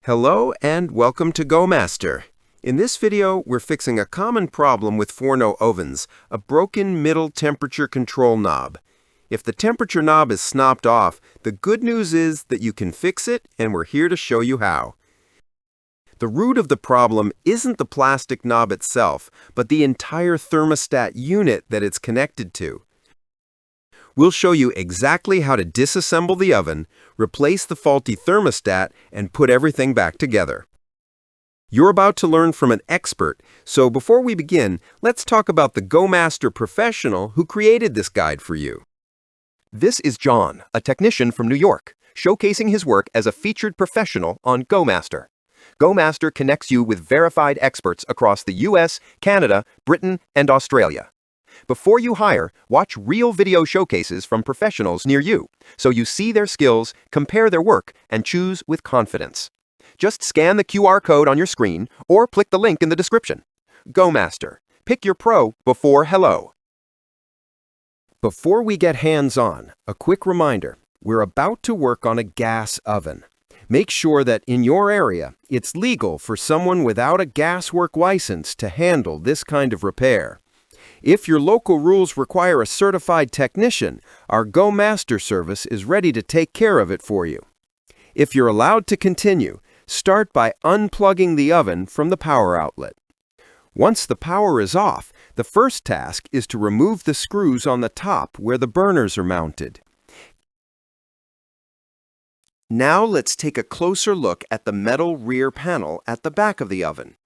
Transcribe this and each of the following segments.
Hello and welcome to Go Master. In this video, we're fixing a common problem with FORNO ovens, a broken middle temperature control knob. If the temperature knob is snapped off, the good news is that you can fix it, and we're here to show you how. The root of the problem isn't the plastic knob itself, but the entire thermostat unit that it's connected to. We'll show you exactly how to disassemble the oven, replace the faulty thermostat, and put everything back together. You're about to learn from an expert, so before we begin, let's talk about the Go Master professional who created this guide for you. This is John, a technician from New York, showcasing his work as a featured professional on Go Master. Go Master connects you with verified experts across the US, Canada, Britain, and Australia. Before you hire, watch real video showcases from professionals near you, so you see their skills, compare their work, and choose with confidence. Just scan the QR code on your screen or click the link in the description. Go Master. Pick your pro before hello. Before we get hands-on, a quick reminder. We're about to work on a gas oven. Make sure that in your area, it's legal for someone without a gas work license to handle this kind of repair. If your local rules require a certified technician, our Go Master service is ready to take care of it for you. If you're allowed to continue, start by unplugging the oven from the power outlet. Once the power is off, the first task is to remove the screws on the top where the burners are mounted. Now let's take a closer look at the metal rear panel at the back of the oven.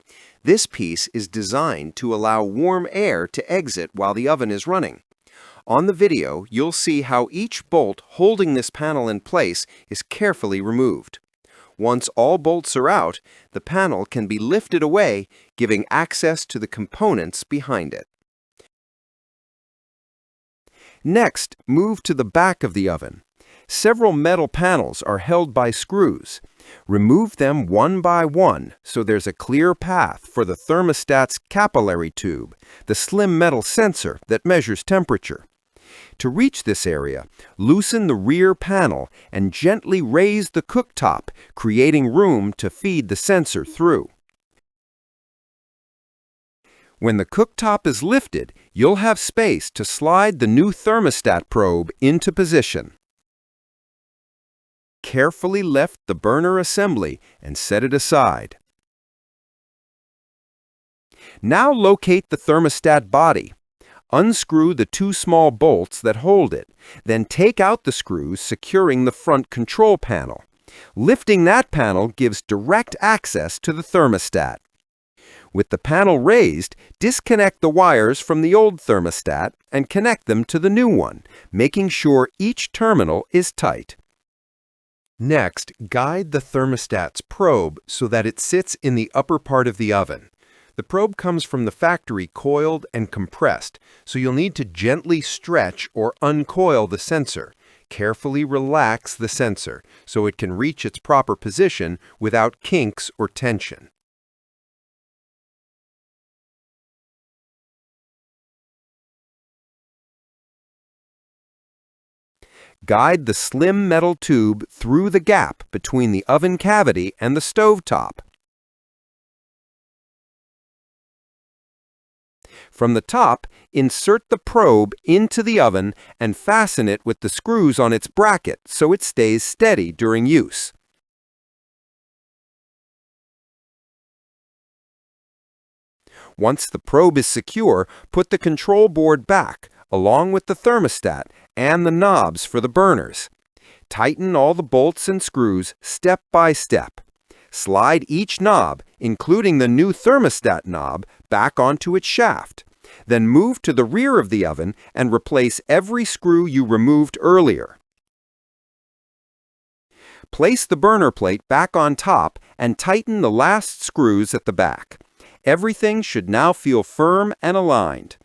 This piece is designed to allow warm air to exit while the oven is running. On the video, you'll see how each bolt holding this panel in place is carefully removed. Once all bolts are out, the panel can be lifted away, giving access to the components behind it. Next, move to the back of the oven. Several metal panels are held by screws. Remove them one by one so there's a clear path for the thermostat's capillary tube, the slim metal sensor that measures temperature. To reach this area, loosen the rear panel and gently raise the cooktop, creating room to feed the sensor through. When the cooktop is lifted, you'll have space to slide the new thermostat probe into position. Carefully lift the burner assembly and set it aside. Now locate the thermostat body. Unscrew the two small bolts that hold it, then take out the screws securing the front control panel. Lifting that panel gives direct access to the thermostat. With the panel raised, disconnect the wires from the old thermostat and connect them to the new one, making sure each terminal is tight. Next, guide the thermostat's probe so that it sits in the upper part of the oven. The probe comes from the factory coiled and compressed, so you'll need to gently stretch or uncoil the sensor. Carefully relax the sensor so it can reach its proper position without kinks or tension. Guide the slim metal tube through the gap between the oven cavity and the stove top. From the top, insert the probe into the oven and fasten it with the screws on its bracket so it stays steady during use. Once the probe is secure, put the control board back, along with the thermostat and the knobs for the burners. Tighten all the bolts and screws step by step. Slide each knob, including the new thermostat knob, back onto its shaft. Then move to the rear of the oven and replace every screw you removed earlier. Place the burner plate back on top and tighten the last screws at the back. Everything should now feel firm and aligned.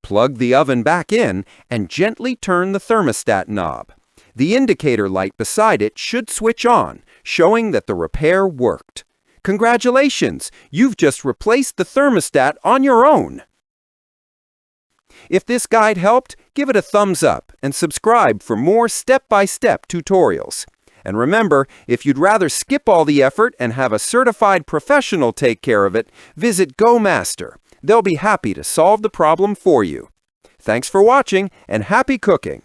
Plug the oven back in and gently turn the thermostat knob. The indicator light beside it should switch on, showing that the repair worked. Congratulations! You've just replaced the thermostat on your own! If this guide helped, give it a thumbs up and subscribe for more step-by-step tutorials. And remember, if you'd rather skip all the effort and have a certified professional take care of it, visit GoMaster. They'll be happy to solve the problem for you. Thanks for watching, and happy cooking!